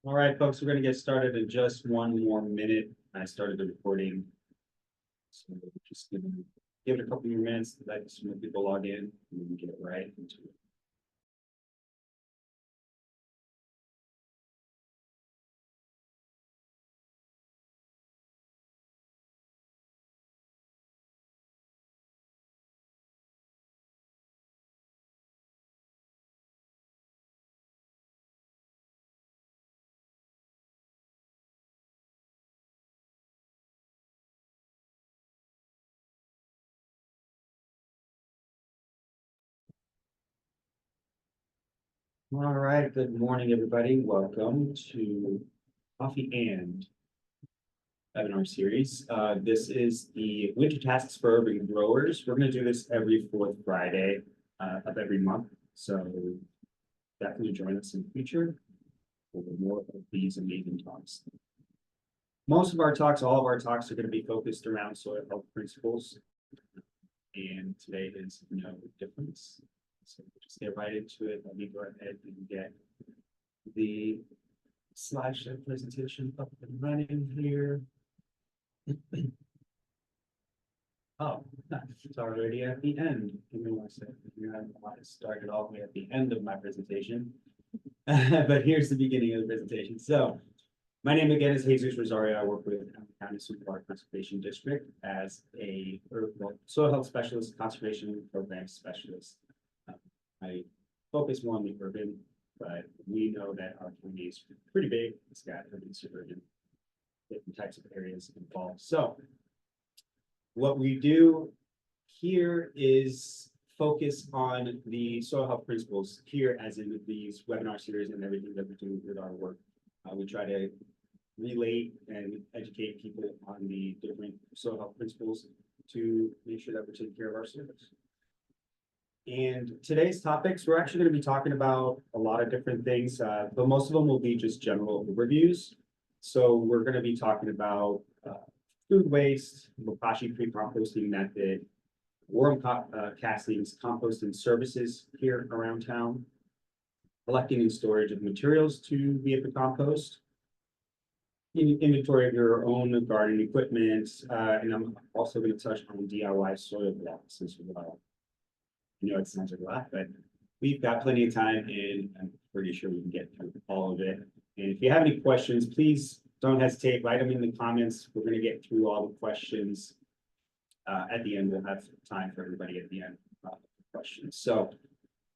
All right, folks, we're going to get started in just one more minute. I started the recording. So just give it a couple more minutes to let some more people log in and we can get right into it. All right, good morning, everybody. Welcome to Coffee and webinar series. This is the Winter Tasks for Urban Growers. We're going to do this every fourth Friday of every month. So definitely join us in the future for more of these amazing talks. Most of our talks, all of our talks are going to be focused around soil health principles. And today is no difference. So we'll just get right into it. Let me go ahead and get the slideshow presentation up and running here. Oh, it's already at the end. Give me one second. I started all the way at the end of my presentation. But here's the beginning of the presentation. So my name again is Jesus Rosario. I work with County Superwater Conservation District as a soil health specialist, conservation program specialist. I focus more on the urban, but we know that our community is pretty big. It's got urban, suburban, different types of areas involved. So what we do here is focus on the soil health principles here, as in these webinar series and everything that we do with our work. We try to relate and educate people on the different soil health principles to make sure that we're taking care of our soils. And today's topics, we're actually going to be talking about a lot of different things, but most of them will be just general overviews. So we're going to be talking about food waste, Bokashi pre-composting method, worm castings, composting services here around town, collecting and storage of materials to be able to compost, inventory of your own garden equipment, and I'm also going to touch on DIY soil blocks as well. I know it sounds like a lot, but we've got plenty of time and I'm pretty sure we can get through all of it. And if you have any questions, please don't hesitate, write them in the comments. We're going to get through all the questions. At the end, we'll have time for everybody at the end questions. So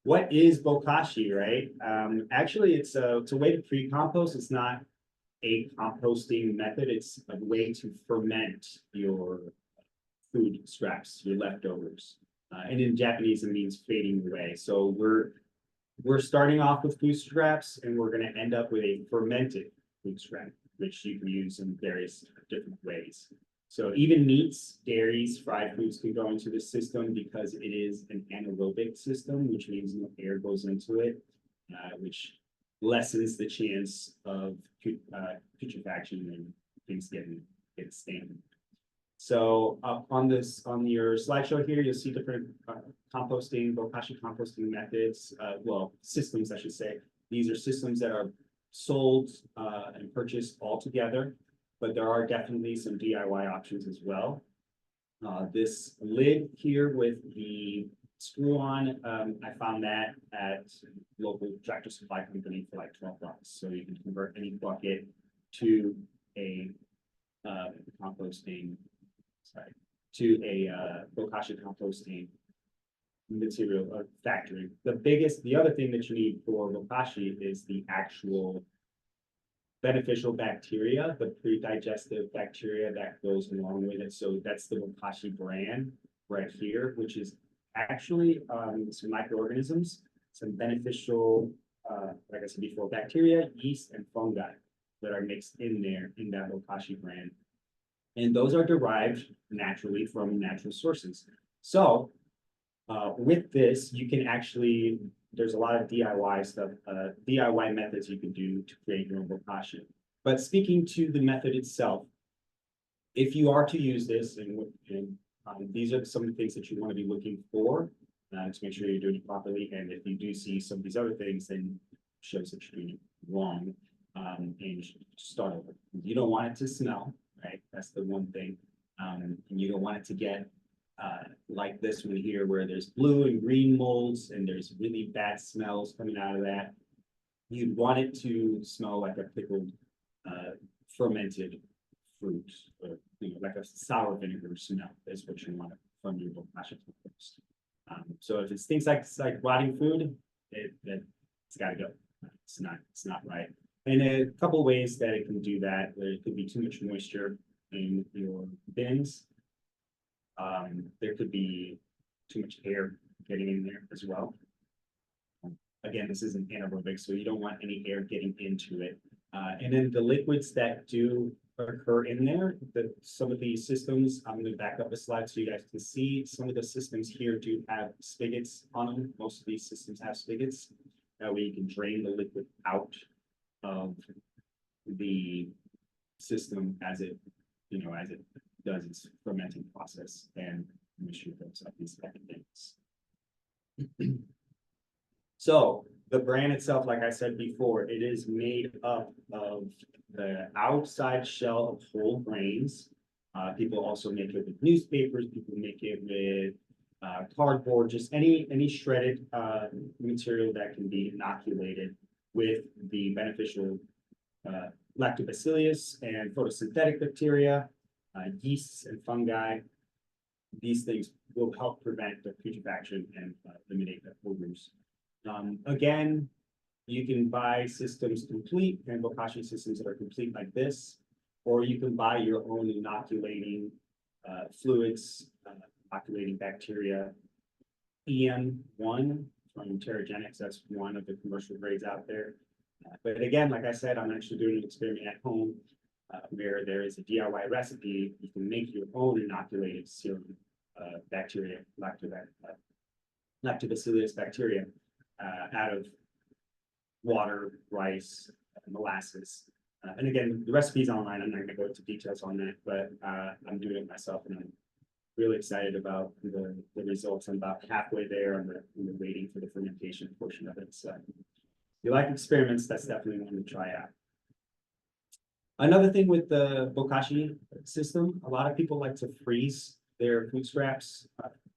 what is Bokashi, right? Actually, it's a way to pre-compost. It's not a composting method. It's a way to ferment your food scraps, your leftovers. And in Japanese, it means fading away. So we're starting off with food scraps, and we're going to end up with a fermented food scrap, which you can use in various different ways. So even meats, dairies, fried foods can go into this system because it is an anaerobic system, which means no air goes into it, which lessens the chance of putrefaction and things getting stained. So on your slideshow here, you'll see different composting, Bokashi composting methods, well, systems, I should say. These are systems that are sold and purchased all together, but there are definitely some DIY options as well. This lid here with the screw on, I found that at local tractor supply company for like $12. So you can convert any bucket to a Bokashi composting material factory. The other thing that you need for Bokashi is the actual beneficial bacteria, the pre-digestive bacteria that goes along with it. So that's the Bokashi brand right here, which is actually some microorganisms, some beneficial, like I said before, bacteria, yeast, and fungi that are mixed in there in that Bokashi brand. And those are derived naturally from natural sources. So with this, you can actually, there's a lot of DIY stuff, DIY methods you can do to create your own Bokashi. But speaking to the method itself, if you are to use this, and these are some of the things that you want to be looking for to make sure you're doing it properly. And if you do see some of these other things, then it shows that you're doing it wrong. and you should start over. You don't want it to smell, right? That's the one thing. And you don't want it to get like this one here, where there's blue and green molds and there's really bad smells coming out of that. You'd want it to smell like a pickled, fermented fruit, or like a sour vinegar smell is what you want from your bokashi compost. So if it stinks like rotting food, it's got to go. It's not right. And a couple ways that it can do that. There could be too much moisture in your bins. There could be too much air getting in there as well. Again, this isn't anaerobic, so you don't want any air getting into it. And then the liquids that do occur in there, some of these systems, I'm going to back up a slide so you guys can see. Some of the systems here do have spigots on them. Most of these systems have spigots. That way you can drain the liquid out of the system as it does its fermenting process and make sure those up these type of things. So the bran itself, like I said before, it is made up of the outside shell of whole grains. People also make it with newspapers. People make it with cardboard, just any shredded material that can be inoculated with the beneficial lactobacillus and photosynthetic bacteria, yeasts and fungi. These things will help prevent the putrefaction and eliminate the odors. Again, you can buy systems complete and bokashi systems that are complete like this, or you can buy your own inoculating fluids, inoculating bacteria. EM1 from Terragenics, that's one of the commercial grades out there. But again, like I said, I'm actually doing an experiment at home where there is a DIY recipe. You can make your own inoculated serum bacteria, lactobacillus bacteria, out of water, rice, molasses. And again, the recipe's online. I'm not going to go into details on that, but I'm doing it myself, and I'm really excited about the results. I'm about halfway there. I'm waiting for the fermentation portion of it. So if you like experiments, that's definitely one to try out. Another thing with the bokashi system, a lot of people like to freeze their food scraps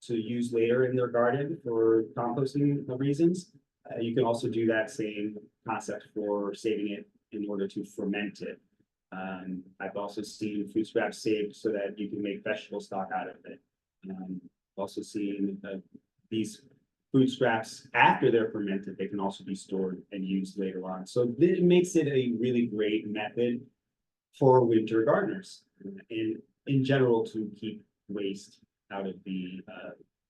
to use later in their garden for composting reasons. You can also do that same concept for saving it in order to ferment it. I've also seen food scraps saved so that you can make vegetable stock out of it. Also seen these food scraps after they're fermented, they can also be stored and used later on. So it makes it a really great method for winter gardeners and in general to keep waste out of the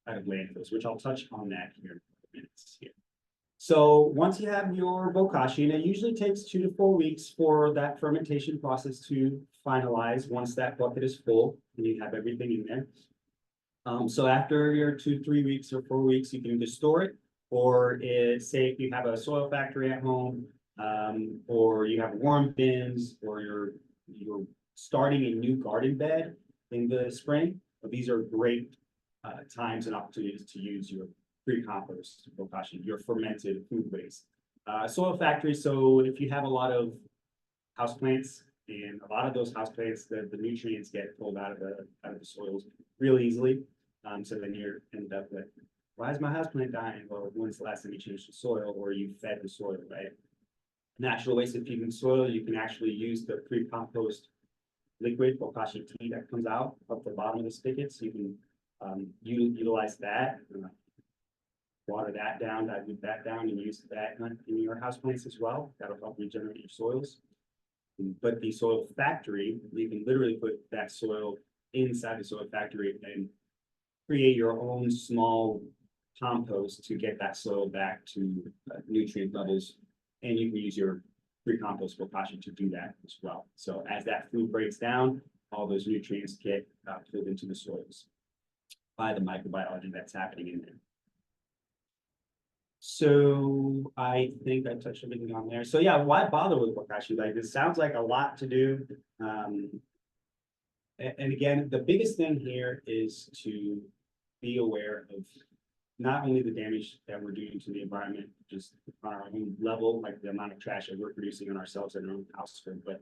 out of landfills, which I'll touch on that here in a couple minutes here. So once you have your bokashi, and it usually takes 2 to 4 weeks for that fermentation process to finalize once that bucket is full and you have everything in there. So after your 2 to 3 weeks or 4 weeks, you can either store it, or say if you have a soil factory at home, or you have worm bins, or you're starting a new garden bed in the spring. But these are great times and opportunities to use your pre-compost bokashi, your fermented food waste. Soil factory, so if you have a lot of houseplants, and a lot of those houseplants, the nutrients get pulled out of the soils real easily. So then you're ended up with, why is my houseplant dying? Well, when's the last time you changed the soil or you fed the soil, right? Natural waste of feeding soil, you can actually use the pre-compost liquid bokashi tea that comes out up the bottom of the spigots. You can utilize that, water that down, dilute that down, and use that in your houseplants as well. That'll help regenerate your soils. But the soil factory, you can literally put that soil inside the soil factory and create your own small compost to get that soil back to nutrient levels. And you can use your pre-compost bokashi to do that as well. So as that food breaks down, all those nutrients get pulled into the soils by the microbiology that's happening in there. So I think I touched everything on there. So yeah, why bother with bokashi? Like, this sounds like a lot to do. And again, the biggest thing here is to be aware of not only the damage that we're doing to the environment, just on our own level, like the amount of trash that we're producing on ourselves in our own household, but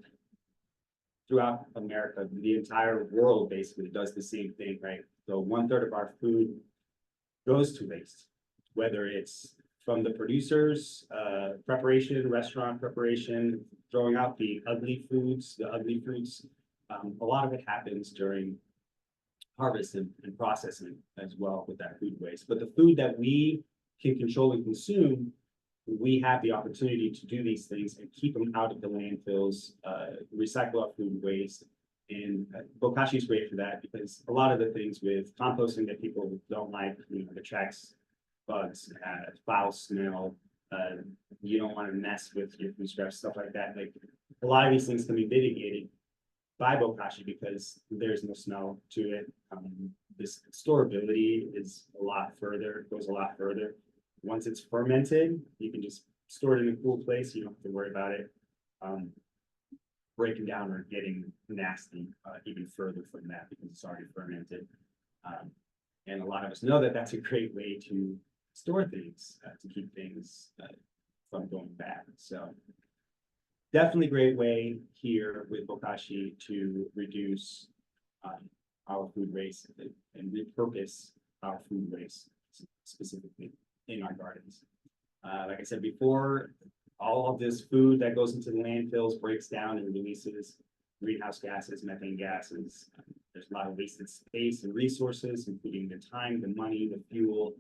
throughout America, the entire world basically does the same thing, right? So 1/3 of our food goes to waste, whether it's from the producers, preparation, restaurant preparation, throwing out the ugly foods, the ugly fruits. A lot of it happens during harvest and processing as well with that food waste. But the food that we can control and consume, we have the opportunity to do these things and keep them out of the landfills, recycle our food waste. And Bokashi is great for that because a lot of the things with composting that people don't like, you know, it attracts bugs, foul smell. You don't want to mess with your food scraps, stuff like that. Like a lot of these things can be mitigated by Bokashi because there's no smell to it. This storability is a lot further, goes a lot further. Once it's fermented, you can just store it in a cool place. You don't have to worry about it breaking down or getting nasty even further from that because it's already fermented. And a lot of us know that that's a great way to store things, to keep things from going bad. So definitely great way here with Bokashi to reduce our food waste and repurpose our food waste specifically in our gardens. Like I said before, all of this food that goes into the landfills breaks down and releases greenhouse gases, methane gases. There's a lot of wasted space and resources, including the time, the money, the fuel,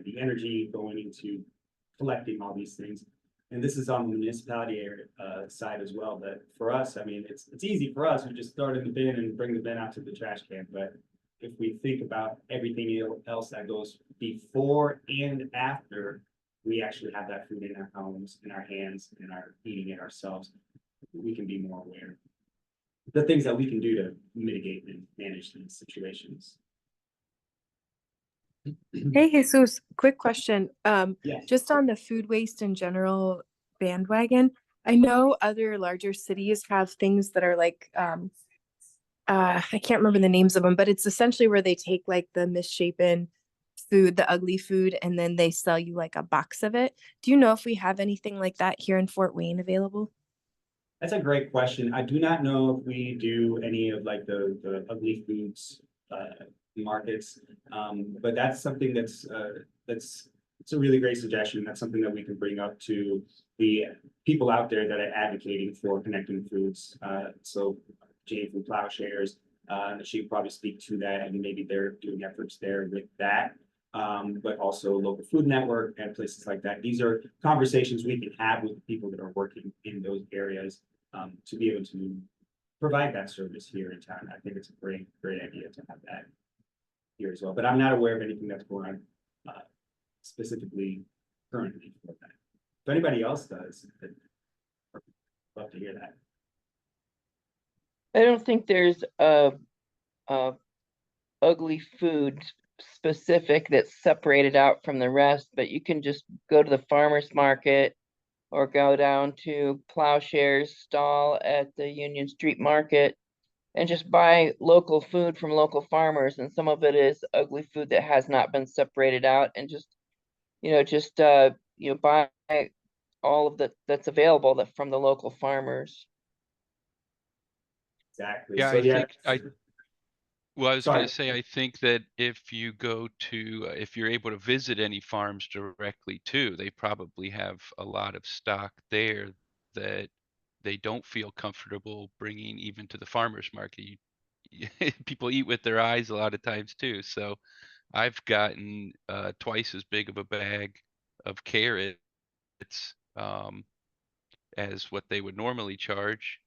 the energy going into collecting all these things. And this is on the municipality area, side as well. But for us, I mean, it's easy for us. We just throw it in the bin and bring the bin out to the trash can. But if we think about everything else that goes before and after we actually have that food in our homes, in our hands, and are eating it ourselves, we can be more aware. The things that we can do to mitigate and manage these situations. Hey, Jesus, quick question. Yes. Just on the food waste in general bandwagon, I know other larger cities have things that are like, I can't remember the names of them, but it's essentially where they take like the misshapen food, the ugly food, and then they sell you like a box of it. Do you know if we have anything like that here in Fort Wayne available? That's a great question. I do not know if we do any of like the ugly foods markets, but that's something that's it's a really great suggestion. That's something that we can bring up to the people out there that are advocating for connecting foods. So Jane from Plowshares, she could probably speak to that, and maybe they're doing efforts there with that. But also local food network and places like that. These are conversations we can have with the people that are working in those areas to be able to provide that service here in town. I think it's a great idea to have that here as well. But I'm not aware of anything that's going on specifically currently for that. If anybody else does, I'd love to hear that. I don't think there's a ugly food specific that's separated out from the rest, but you can just go to the farmer's market or go down to Plowshares stall at the Union Street Market and just buy local food from local farmers. And some of it is ugly food that has not been separated out, and just buy all of that's available from the local farmers. Exactly. Yeah, So I yeah. think well, I was going Sorry. to say, I think that if you go to, if you're able to visit any farms directly too, they probably have a lot of stock there that they don't feel comfortable bringing even to the farmer's market. People eat with their eyes a lot of times too. So I've gotten twice as big of a bag of carrots as what they would normally charge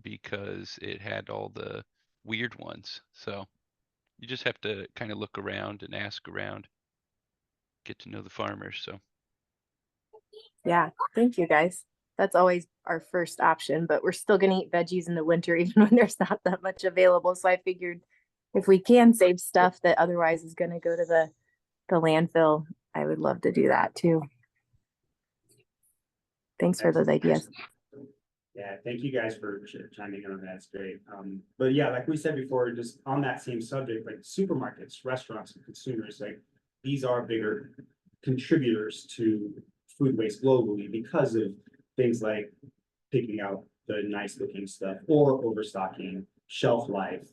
because it had all the weird ones. So you just have to kind of look around and ask around, get to know the farmers. So Yeah, thank you guys. That's always our first option, but we're still gonna eat veggies in the winter even when there's not that much available. So I figured if we can save stuff that otherwise is gonna go to the landfill, I would love to do that too. Thanks for those ideas. Yeah, thank you guys for chiming in on that. It's great. But yeah, like we said before, just on that same subject, like supermarkets, restaurants, and consumers, like these are bigger contributors to food waste globally because of things like picking out the nice looking stuff or overstocking, shelf life,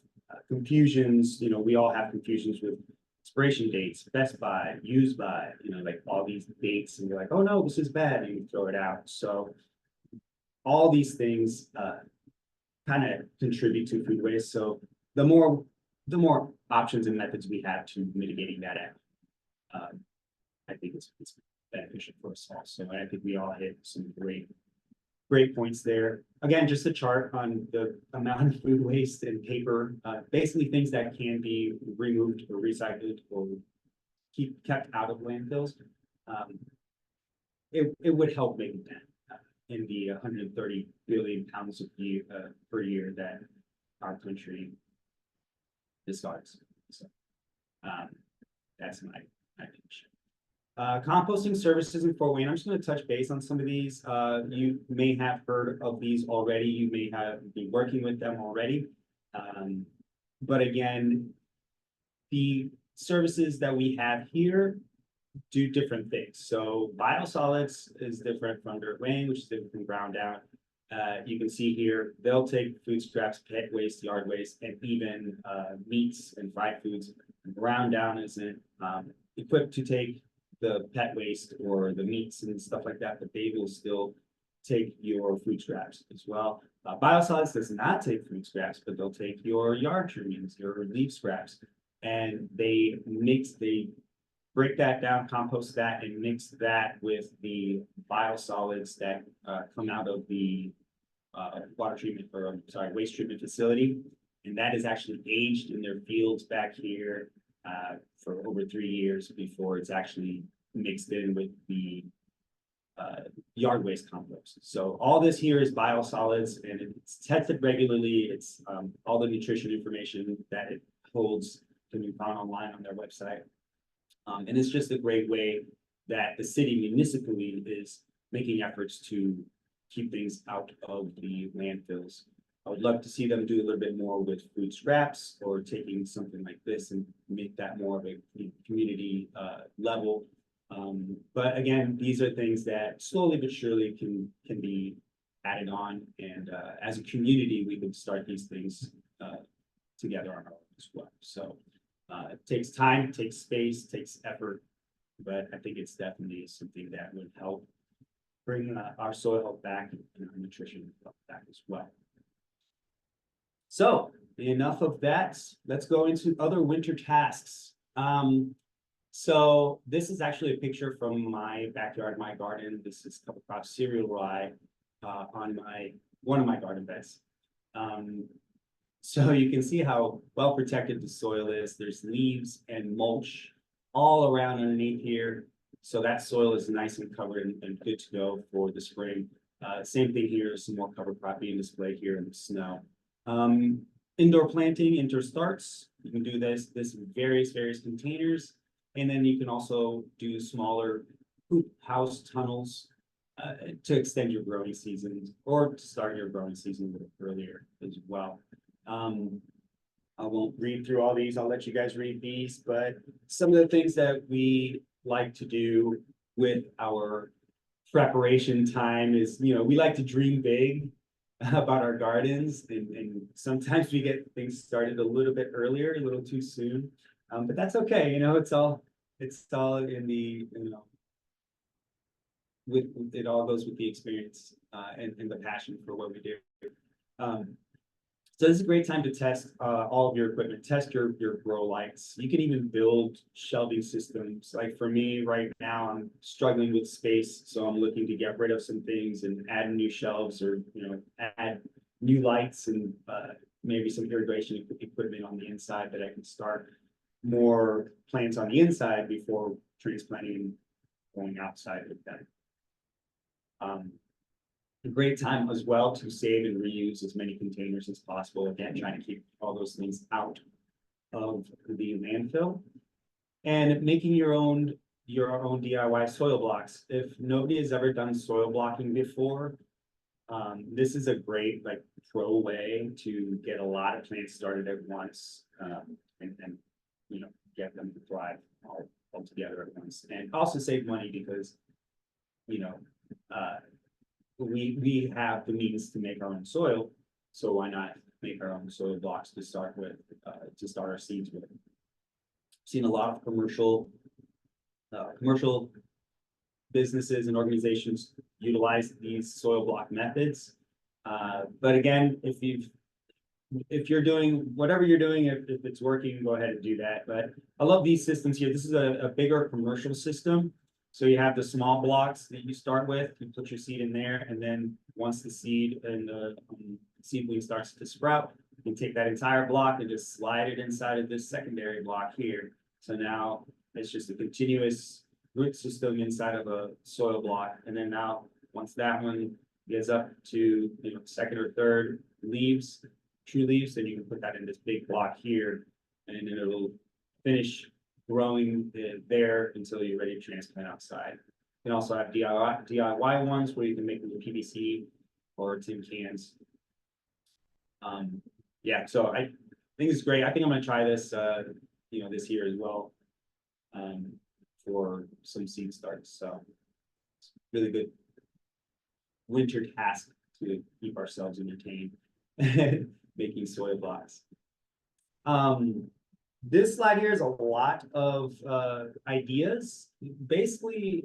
confusions. We all have confusions with expiration dates, best by, used by, like all these dates, and you're like, oh no, this is bad, and you throw it out. So all these things kind of contribute to food waste. So the more options and methods we have to mitigating that, I think it's beneficial for us all. So I think we all hit some great points there. Again, just a chart on the amount of food waste and paper, basically things that can be removed or recycled or kept out of landfills. It would help make a dent in the 130 billion pounds per year that our country discards. So that's my pitch. Composting services in Fort Wayne. I'm just going to touch base on some of these. You may have heard of these already. You may have been working with them already. But again, the services that we have here do different things. So biosolids is different from dirt weighing, which is different from ground down. You can see here, they'll take food scraps, pet waste, yard waste, and even meats and fried foods. Ground down isn't equipped to take the pet waste or the meats and stuff like that, but they will still take your food scraps as well. Biosolids does not take food scraps, but they'll take your yard trimmings, your leaf scraps, and they break that down, compost that, and mix that with the biosolids that come out of the waste treatment facility. And that is actually aged in their fields back here for over 3 years before it's actually mixed in with the yard waste compost. So all this here is biosolids, and it's tested regularly. It's all the nutrition information that it holds can be found online on their website. And it's just a great way that the city municipally is making efforts to keep things out of the landfills. I would love to see them do a little bit more with food scraps or taking something like this and make that more of a community level. But again, these are things that slowly but surely can be added on. And as a community, we can start these things together on our own as well. So it takes time, it takes space, takes effort, but I think it's definitely something that would help bring our soil health back and our nutrition health back as well. So enough of that. Let's go into other winter tasks. So this is actually a picture from my backyard, my garden. This is cover crop cereal rye on one of my garden beds. So you can see how well protected the soil is. There's leaves and mulch all around underneath here. So that soil is nice and covered and good to go for the spring. Same thing here, some more cover crop being displayed here in the snow. Indoor planting, indoor starts. You can do this in various containers. And then you can also do smaller hoop house tunnels to extend your growing seasons or to start your growing season a little earlier as well. I won't read through all these. I'll let you guys read these, but some of the things that we like to do with our preparation time is, we like to dream big about our gardens, and sometimes we get things started a little bit earlier, a little too soon, but that's okay. It's all in the, it all goes with the experience and the passion for what we do. So this is a great time to test all of your equipment, test your grow lights. You can even build shelving systems. Like for me right now, I'm struggling with space, so I'm looking to get rid of some things and add new shelves or add new lights and maybe some irrigation equipment on the inside that I can start more plants on the inside before transplanting and going outside with them. A great time as well to save and reuse as many containers as possible. Again, trying to keep all those things out of the landfill and making your own DIY soil blocks. If nobody has ever done soil blocking before, this is a great pro way to get a lot of plants started at once and get them to thrive all together at once, and also save money because, you know, we have the means to make our own soil, so why not make our own soil blocks to start with, to start our seeds with. Seen a lot of commercial businesses and organizations utilize these soil block methods. But again, if you're doing whatever you're doing, if it's working, go ahead and do that. But I love these systems here. This is a bigger commercial system. So you have the small blocks that you start with, you put your seed in there, and then once the seed and the seedling starts to sprout, you can take that entire block and just slide it inside of this secondary block here. So now it's just a continuous root system inside of a soil block. And then now, once that one gets up to, you know, second or third leaves, true leaves, then you can put that in this big block here, and then it'll finish growing there until you're ready to transplant outside. You can also have DIY ones where you can make them with PVC or tin cans. Yeah, so I think it's great. I think I'm gonna try this, you know, this year as well, for some seed starts. So it's really good winter task to keep ourselves entertained, making soil blocks. This slide here is a lot of ideas. Basically,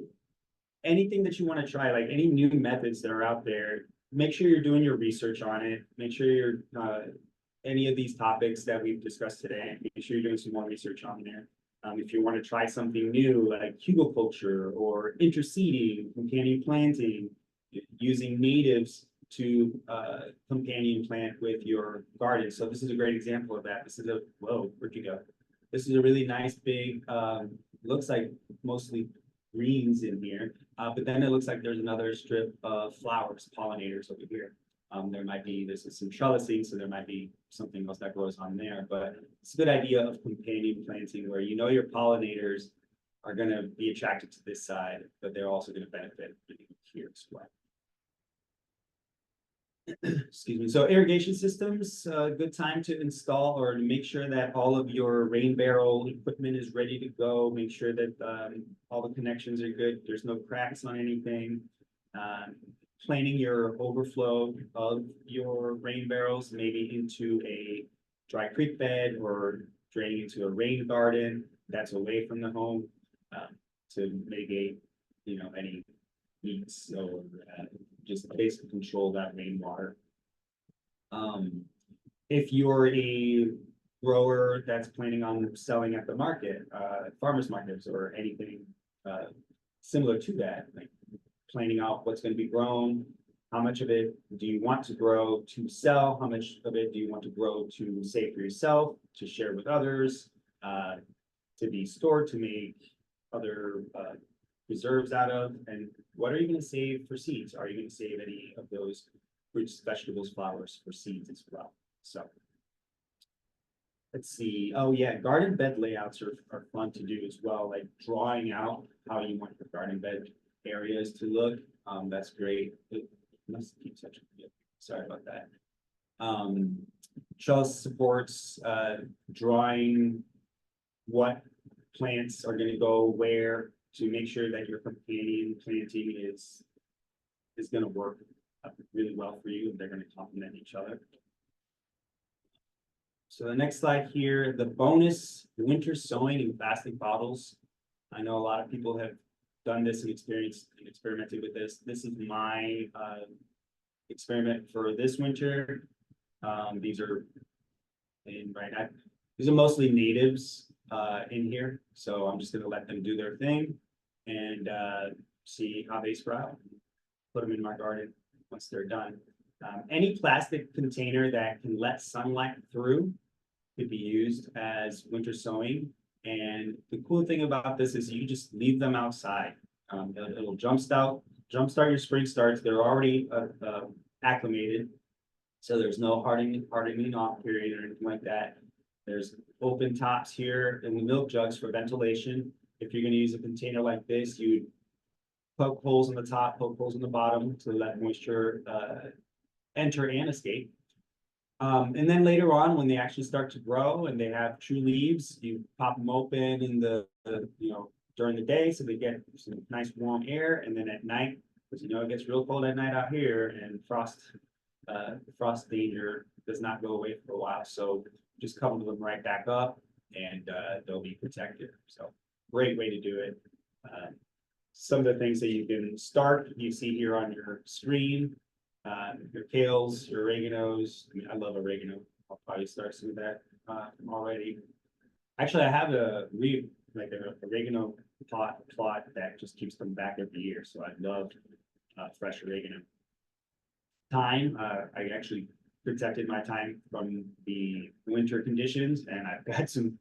anything that you want to try, like any new methods that are out there, make sure you're doing your research on it. Make sure you're any of these topics that we've discussed today, make sure you're doing some more research on there. If you want to try something new like hugelculture or interseeding, companion planting, using natives to companion plant with your garden. So this is a great example of that. This is whoa, where'd you go? This is a really nice big, looks like mostly greens in here, but then it looks like there's another strip of flowers, pollinators over here. This is some trellising, so there might be something else that grows on there, but it's a good idea of companion planting where you know your pollinators are going to be attracted to this side, but they're also going to benefit here as well. Excuse me. So irrigation systems, good time to install or to make sure that all of your rain barrel equipment is ready to go. Make sure that all the connections are good. There's no cracks on anything. Planning your overflow of your rain barrels, maybe into a dry creek bed or draining into a rain garden that's away from the home, to mitigate, you know, any leaks or just basically control that rainwater. If you're a grower that's planning on selling at the market, farmers markets or anything similar to that, like planning out what's going to be grown, how much of it do you want to grow to sell, how much of it do you want to grow to save for yourself, to share with others, to be stored, to make other reserves out of, and what are you going to save for seeds? Are you going to save any of those fruits, vegetables, flowers for seeds as well? So let's see. Oh yeah, garden bed layouts are fun to do as well, like drawing out how you want your garden bed areas to look. That's great. It must keep such a, sorry about that. Trellis supports drawing what plants are going to go where to make sure that your companion planting is going to work really well for you and they're going to complement each other. So the next slide here, the bonus winter sowing in plastic bottles. I know a lot of people have done this and experimented with this. This is my experiment for this winter. These are mostly natives in here, so I'm just going to let them do their thing and see how they sprout. Put them in my garden once they're done. Any plastic container that can let sunlight through could be used as winter sowing. And the cool thing about this is you just leave them outside. It'll jumpstart your spring starts. They're already acclimated, so there's no hardening off period or anything like that. There's open tops here in the milk jugs for ventilation. If you're going to use a container like this, you poke holes in the top, poke holes in the bottom to let moisture enter and escape. And then later on, when they actually start to grow and they have true leaves, you pop them open in during the day, so they get some nice warm air, and then at night, because it gets real cold at night out here, and frost danger does not go away for a while, so just cover them right back up, and they'll be protected. So great way to do it. Some of the things that you can start, you see here on your screen, your kales, your oreganos. I mean, I love oregano. I'll probably start some of that already. Actually, I have an oregano plot that just keeps coming back every year. So I love fresh oregano. Thyme, I actually protected my thyme from the winter conditions, and I've got some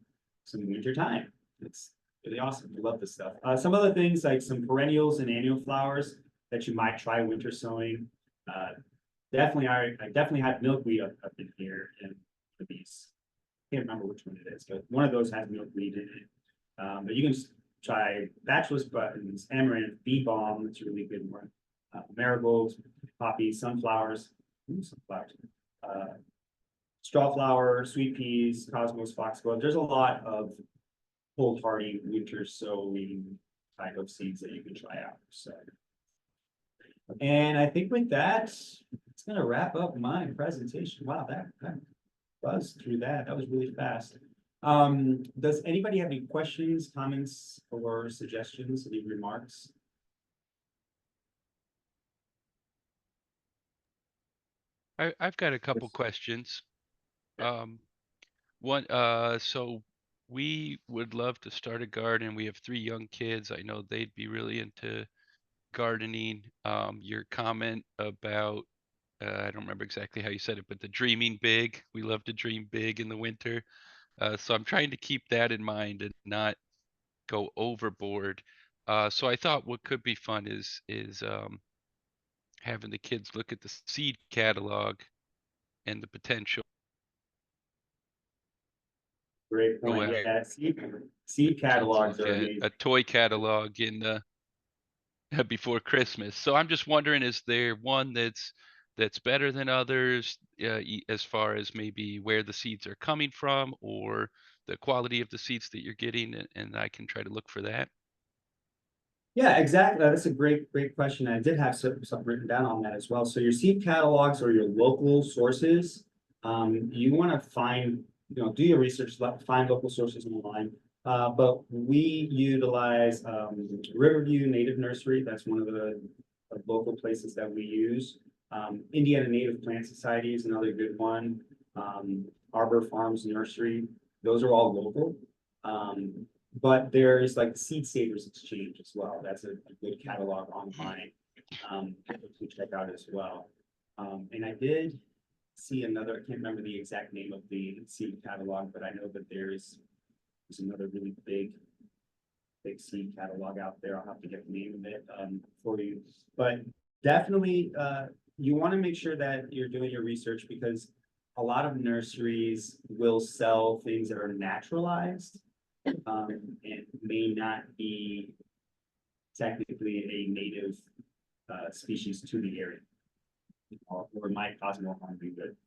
winter thyme. It's really awesome. I love this stuff. Some other things like some perennials and annual flowers that you might try winter sowing. I definitely had milkweed up in here, and these, I can't remember which one it is, but one of those has milkweed in it. But you can try bachelor's buttons, amaranth, bee balm. That's a really good one. Marigolds, poppies, sunflowers, strawflower, sweet peas, cosmos, foxglove. There's a lot of cold hardy winter sowing type of seeds that you can try out. So, and I think with that, it's gonna wrap up my presentation. Wow, that buzzed through that. That was really fast. Does anybody have any questions, comments, or suggestions, any remarks? I've got a couple questions. One, so we would love to start a garden. We have 3 young kids. I know they'd be really into gardening. Your comment about, I don't remember exactly how you said it, but the dreaming big. We love to dream big in the winter. So I'm trying to keep that in mind and not go overboard. So I thought what could be fun is having the kids look at the seed catalog and the potential. Great Go point. ahead. Yeah, seed catalogs are Like amazing. a toy catalog in before Christmas. So I'm just wondering, is there one that's better than others, as far as maybe where the seeds are coming from or the quality of the seeds that you're getting, and I can try to look for that. Yeah, exactly. That's a great question. I did have something written down on that as well. So your seed catalogs or your local sources, you want to find, do your research, find local sources online. But we utilize Riverview Native Nursery. That's one of the local places that we use. Indiana Native Plant Society is another good one. Arbor Farms Nursery. Those are all local. But there is like the Seed Savers Exchange as well. That's a good catalog online to check out as well. And I did see another, I can't remember the exact name of the seed catalog, but I know that there's another really big seed catalog out there. I'll have to get the name of it for you. But definitely, you want to make sure that you're doing your research, because a lot of nurseries will sell things that are naturalized. And may not be technically a native species to the area, or might cause more harm than good.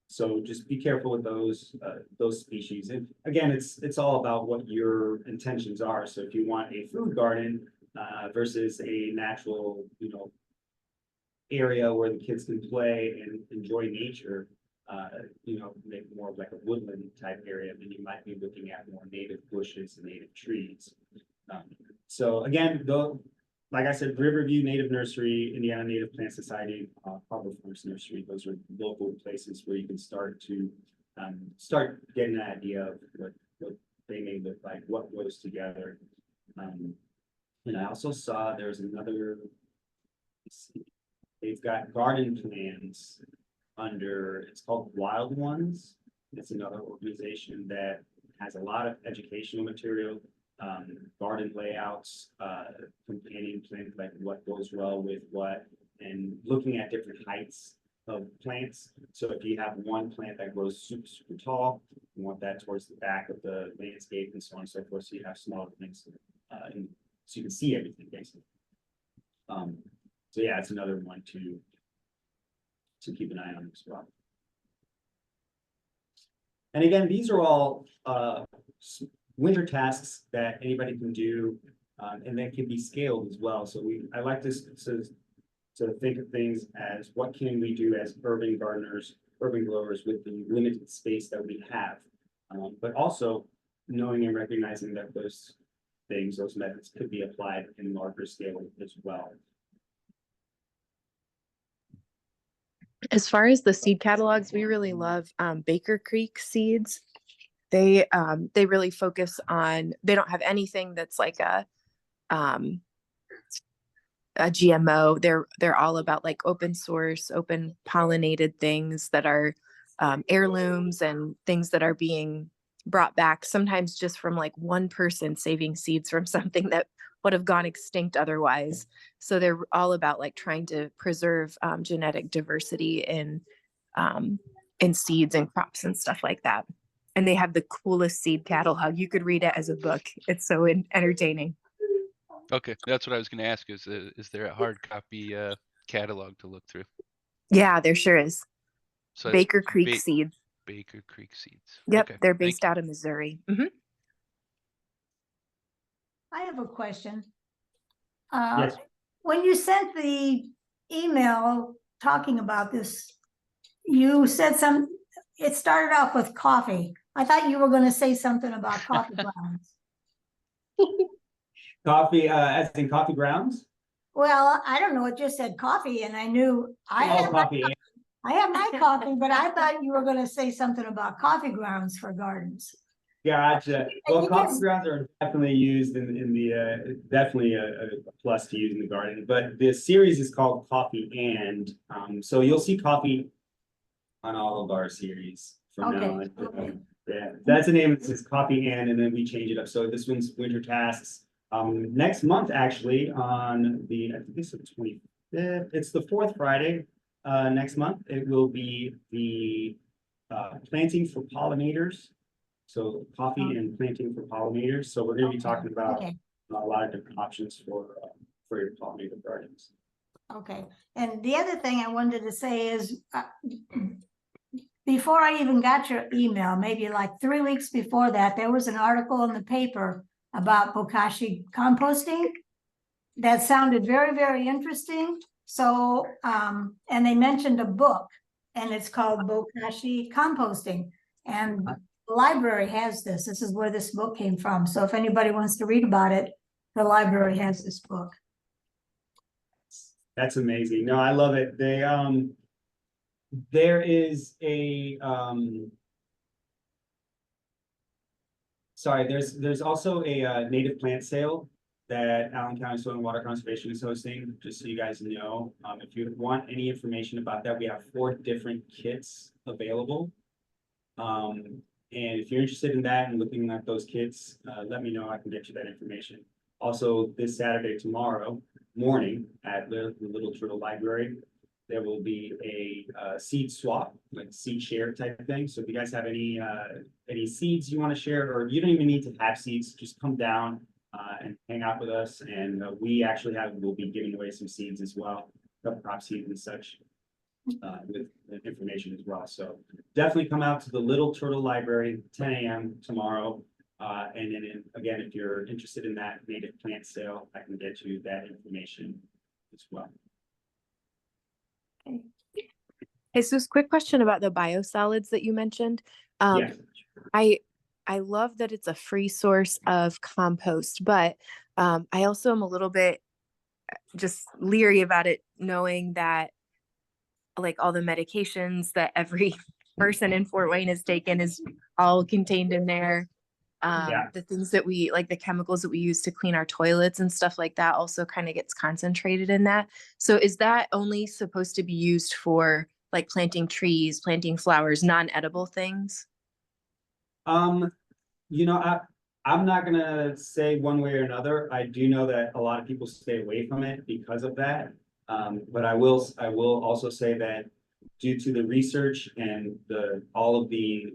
So just be careful with those species. And again, it's all about what your intentions are. So if you want a food garden versus a natural, area where the kids can play and enjoy nature, maybe more of like a woodland type area, then you might be looking at more native bushes and native trees. So again, like I said, Riverview Native Nursery, Indiana Native Plant Society, Arbor Farms Nursery, those are local places where you can start getting an idea of what they may look like, what goes together. And I also saw there's another, they've got garden plans under, it's called Wild Ones. It's another organization that has a lot of educational material, garden layouts, companion plants, like what goes well with what, and looking at different heights of plants. So if you have one plant that grows super tall, you want that towards the back of the landscape and so on and so forth. So you have smaller things, and so you can see everything basically. So yeah, it's another one to keep an eye on as well. And again, these are all winter tasks that anybody can do, and that can be scaled as well. So I like this to think of things as what can we do as urban gardeners, urban growers with the limited space that we have, but also knowing and recognizing that those methods could be applied in larger scale as well. As far as the seed catalogs, we really love Baker Creek seeds. They really focus on, they don't have anything that's like a GMO. They're all about like open source, open pollinated things that are heirlooms and things that are being brought back, sometimes just from like one person saving seeds from something that would have gone extinct otherwise. So they're all about like trying to preserve genetic diversity in seeds and crops and stuff like that. And they have the coolest seed catalog. You could read it as a book. It's so entertaining. Okay, that's what I was gonna ask, is there a hard copy catalog to look through? Yeah, there sure is. So it's Baker Creek Seeds. Baker Creek Seeds. Yep, Okay, they're thank based you. out of Missouri. Mhm. I have a question. Yes. When you sent the email talking about this, you said it started off with coffee. I thought you were going to say something about coffee grounds. Coffee, as in coffee grounds? Well, I don't know, it just said coffee and I knew I Oh, have coffee. my coffee, but I thought you were going to say something about coffee grounds for gardens. Gotcha. Well, You coffee just- grounds are definitely used in the definitely a plus to use in the garden. But the series is called Coffee and so you'll see coffee on all of our series from now on. Okay. Yeah, that's the name. It says Coffee and then we change it up. So this one's winter tasks. Next month actually on the I think it's the 25th. It's the fourth Friday. Next month it will be the planting for pollinators. So coffee and planting for pollinators. So we're going to be talking about Okay. a lot of different options for your pollinator gardens. Okay, and the other thing I wanted to say is, before I even got your email, maybe like 3 weeks before that, there was an article in the paper about Bokashi composting that sounded very, very interesting. So, and they mentioned a book, and it's called Bokashi Composting. And the library has this. This is where this book came from. So if anybody wants to read about it, the library has this book. That's amazing. No, I love it. There is a sorry, there's also a native plant sale that Allen County Soil and Water Conservation is hosting, just so you guys know. If you want any information about that, we have 4 different kits available. And if you're interested in that and looking at those kits, let me know. I can get you that information. Also, this Saturday, tomorrow morning at the Little Turtle Library, there will be a seed swap, like seed share type thing. So if you guys have any seeds you want to share, or you don't even need to have seeds, just come down and hang out with us. And we'll be giving away some seeds as well, crop seeds and such. With information as well. So definitely come out to the Little Turtle Library, 10 a.m. tomorrow. And then again, if you're interested in that native plant sale, I can get you that information as well. Hey, Suze, quick question about the biosolids that you mentioned. Yes. I love that it's a free source of compost, but I also am a little bit just leery about it, knowing that like all the medications that every person in Fort Wayne has taken is all contained in there. The things that we like, the chemicals that we use to clean our toilets and stuff like that also kind of gets concentrated in that. So is that only supposed to be used for like planting trees, planting flowers, non-edible things? You know, I'm not gonna say one way or another. I do know that a lot of people stay away from it because of that. But I will also say that due to the research and all of the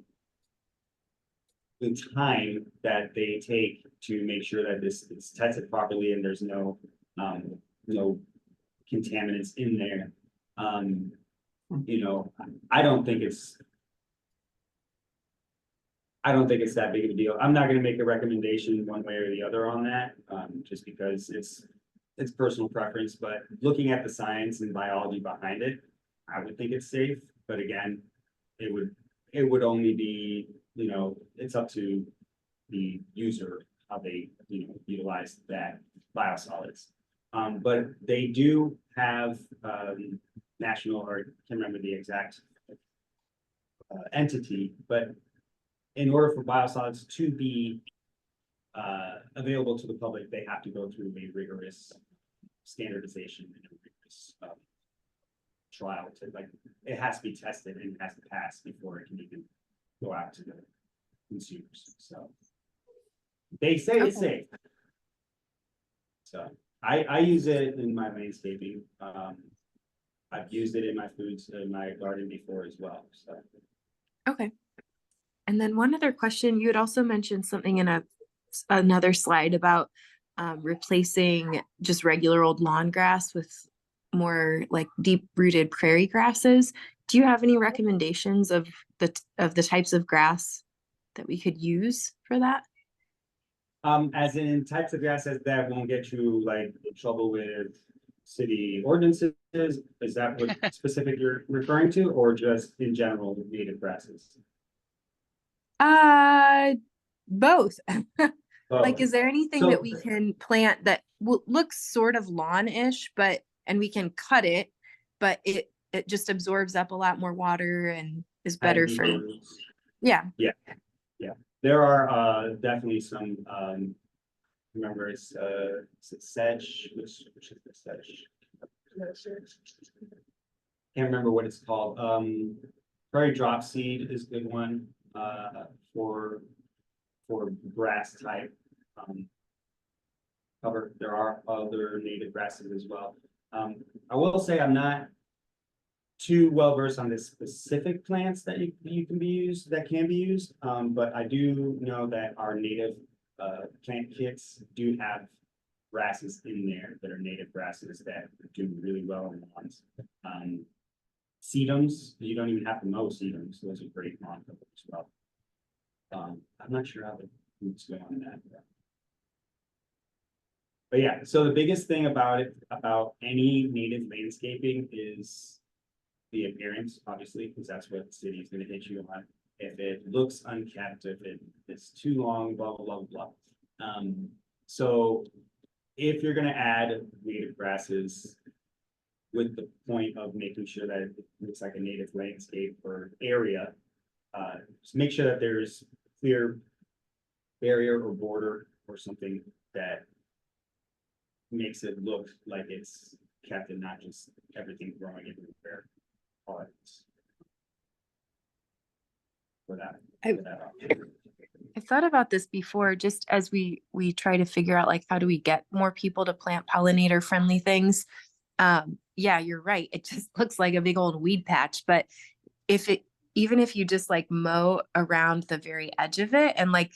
time that they take to make sure that this is tested properly and there's no contaminants in there. You know, I don't think it's I don't think it's that big of a deal. I'm not gonna make a recommendation one way or the other on that, just because it's personal preference, but looking at the science and biology behind it, I would think it's safe, but again, it would only be, you know, it's up to the user, how they, you know, utilize that biosolids. But they do have, national, or I can't remember the exact entity, but in order for biosolids to be available to the public, they have to go through a rigorous standardization and a rigorous trial to, like, it has to be tested and it has to pass before it can even go out to the consumers. So they say it's safe. So I use it in my landscaping. I've used it in my foods in my garden before as well. So Okay. And then one other question, you had also mentioned something in another slide about replacing just regular old lawn grass with more like deep rooted prairie grasses. Do you have any recommendations of the types of grass that we could use for that? as in types of grasses that won't get you like in trouble with city ordinances, is that what specific you're referring to, or just in general native grasses? Both. Like, Both. is there anything that So- we can plant that looks sort of lawn-ish, and we can cut it, but it just absorbs up a lot more water and is better for, yeah. There are definitely some remember it's sedge, which is the sedge. Can't remember what it's called. Prairie drop seed is a good one for grass type cover. There are other native grasses as well. I will say I'm not too well versed on the specific plants that can be used, but I do know that our native plant kits do have grasses in there that are native grasses that do really well in lawns. Sedums, you don't even have to mow sedums, those are great lawn cover as well. I'm not sure how the roots go on that. But yeah, so the biggest thing about any native landscaping is the appearance, obviously, because that's what the city is going to hit you on. If it looks unkept, if it's too long, blah, blah, blah, blah. So if you're going to add native grasses with the point of making sure that it looks like a native landscape or area, just make sure that there's clear barrier or border or something that makes it look like it's kept and not just everything growing everywhere. For that. I've thought about this before, just as we try to figure out like how do we get more people to plant pollinator friendly things. Yeah, you're right. It just looks like a big old weed patch, but even if you just like mow around the very edge of it, and like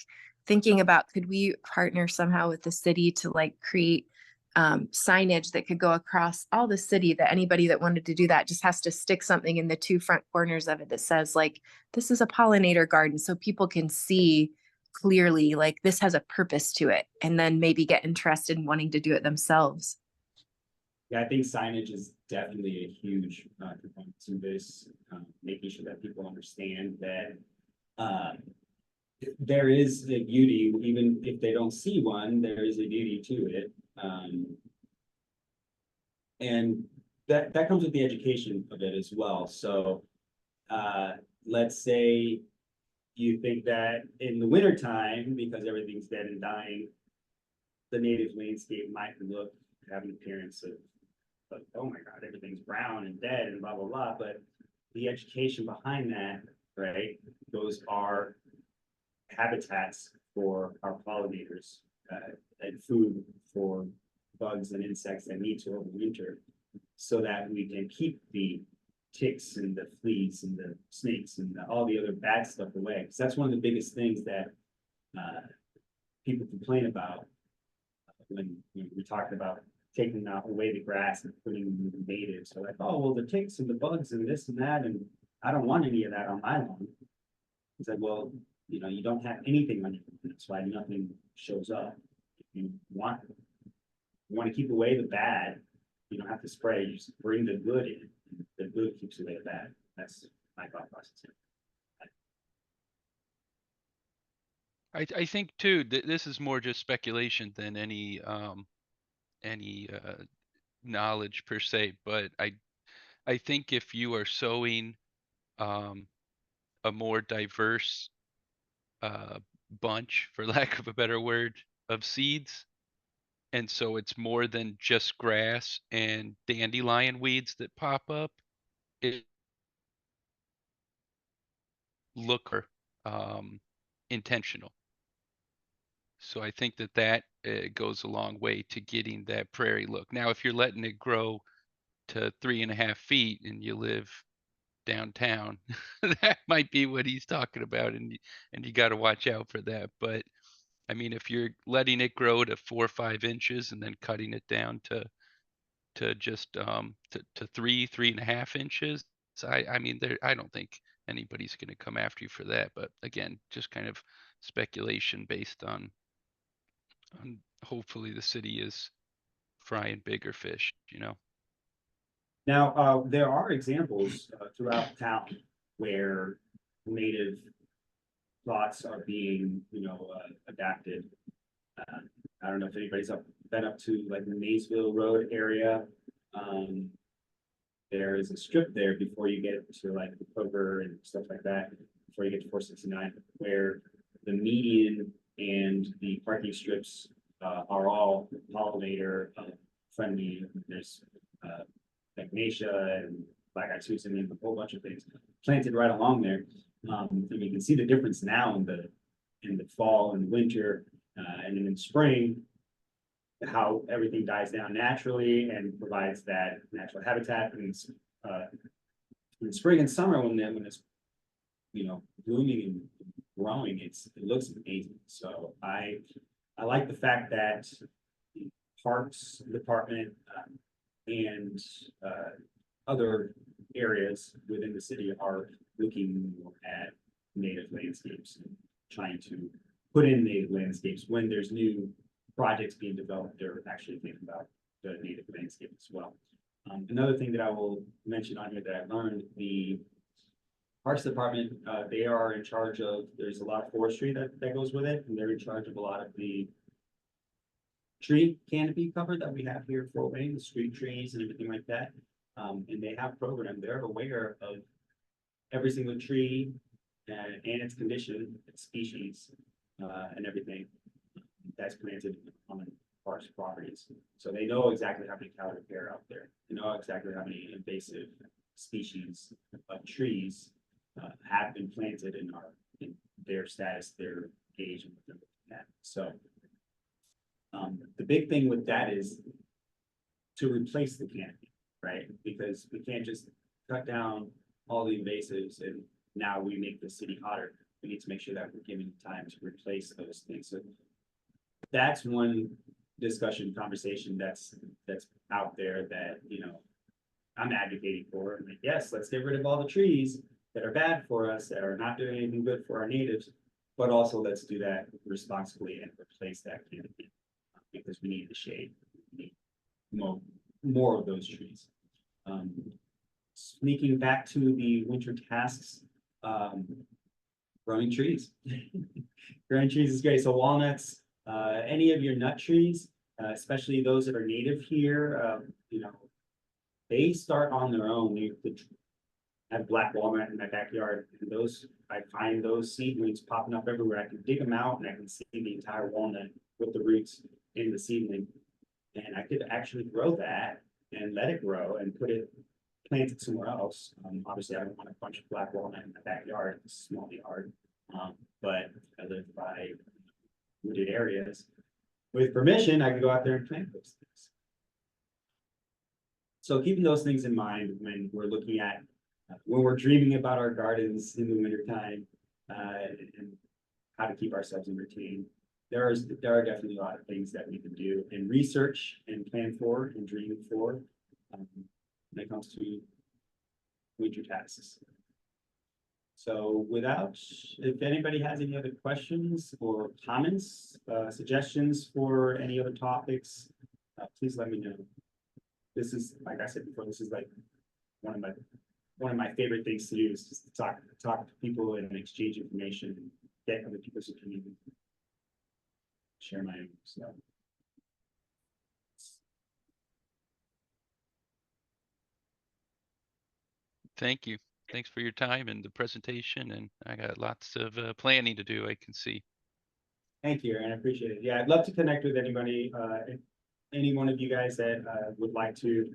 thinking about, could we partner somehow with the city to like create signage that could go across all the city, that anybody that wanted to do that just has to stick something in the two front corners of it that says like, this is a pollinator garden, so people can see clearly like this has a purpose to it, and then maybe get interested in wanting to do it themselves. Yeah, I think signage is definitely a huge component to this, making sure that people understand that there is a beauty, even if they don't see one, there is a beauty to it. And that comes with the education of it as well. So let's say you think that in the wintertime, because everything's dead and dying, the native landscape might have an appearance of, like, oh my God, everything's brown and dead and blah, blah, blah. But the education behind that, right, those are habitats for our pollinators and food for bugs and insects that need to overwinter, so that we can keep the ticks and the fleas and the snakes and all the other bad stuff away. Because that's one of the biggest things that people complain about when we talked about taking away the grass and putting in the natives. So like, oh, well, the ticks and the bugs and this and that, and I don't want any of that on my lawn. It's like, well, you know, you don't have anything on you. That's why nothing shows up. If you want to keep away the bad, you don't have to spray, you just bring the good in. The good keeps away the bad. That's my thought process. I think too, this is more just speculation than any knowledge per se, but I think if you are sowing a more diverse bunch, for lack of a better word, of seeds, and so it's more than just grass and dandelion weeds that pop up, it look intentional. So I think that goes a long way to getting that prairie look. Now, if you're letting it grow to 3.5 feet and you live downtown, that might be what he's talking about, and you got to watch out for that. But I mean, if you're letting it grow to 4 or 5 inches and then cutting it down to just to 3.5 inches, I mean, I don't think anybody's going to come after you for that. But again, just kind of speculation based on hopefully the city is frying bigger fish, you know. Now, there are examples throughout town where native plots are being, you know, adapted. I don't know if anybody's been up to like the Maysville Road area. There is a strip there before you get to like the Kroger and stuff like that, before you get to 469, where the median and the parking strips are all pollinator friendly. There's Magnesia and black-eyed Susan and a whole bunch of things planted right along there. And you can see the difference now in the fall and winter, and then in spring, how everything dies down naturally and provides that natural habitat. And in spring and summer, when it's, you know, blooming and growing, it looks amazing. So I like the fact that the Parks Department and other areas within the city are looking more at native landscapes and trying to put in native landscapes when there's new projects being developed. They're actually thinking about the native landscape as well. Another thing that I will mention on here that I learned, the Parks Department, they are in charge of, there's a lot of forestry that goes with it, and they're in charge of a lot of the tree canopy cover that we have here for Wayne, the street trees and everything like that. And they have programs, they're aware of every single tree and its condition, its species, and everything that's planted on forest properties. So they know exactly how many cow there are out there. They know exactly how many invasive species of trees have been planted and are in their status, their age, and what they're looking at. So the big thing with that is to replace the canopy, right? Because we can't just cut down all the invasives and now we make the city hotter. We need to make sure that we're giving time to replace those things. So that's one discussion, conversation that's out there that, you know, I'm advocating for. And like, yes, let's get rid of all the trees that are bad for us, that are not doing anything good for our natives, but also let's do that responsibly and replace that canopy because we need the shade. We need more of those trees. Sneaking back to the winter tasks, growing trees. Growing trees is great. So walnuts, any of your nut trees, especially those that are native here, you know, they start on their own. I have black walnut in my backyard, and those, I find those seedlings popping up everywhere. I can dig them out and I can see the entire walnut with the roots in the seedling. And I could actually grow that and let it grow and plant it somewhere else. Obviously, I don't want a bunch of black walnut in my backyard. It's a small yard, but I live by wooded areas. With permission, I can go out there and plant those things. So keeping those things in mind when we're looking at, when we're dreaming about our gardens in the wintertime, and how to keep ourselves entertained, there are definitely a lot of things that we can do and research and plan for and dream for when it comes to winter tasks. So if anybody has any other questions or comments, suggestions for any other topics, please let me know. This is, like I said before, this is like one of my favorite things to do is just to talk to people and exchange information, get other people's opinions, share my own. So. Thank you. Thanks for your time and the presentation, and I got lots of planning to do, I can see. Thank you, and I appreciate it. Yeah, I'd love to connect with anybody, any one of you guys that would like to,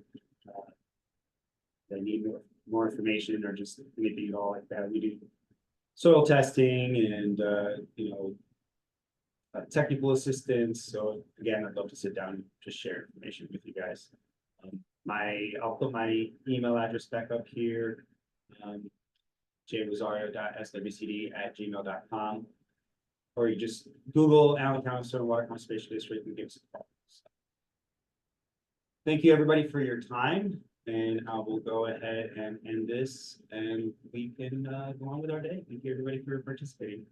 that need more information or just anything at all like that. We do soil testing and, technical assistance. So again, I'd love to sit down and just share information with you guys. I'll put my email address back up here. jrosario.swcd@gmail.com. Or you just Google Allen County Soil and Water Conservation District and give us a call. Thank you, everybody, for your time, and I will go ahead and end this, and we can go on with our day. Thank you, everybody, for participating.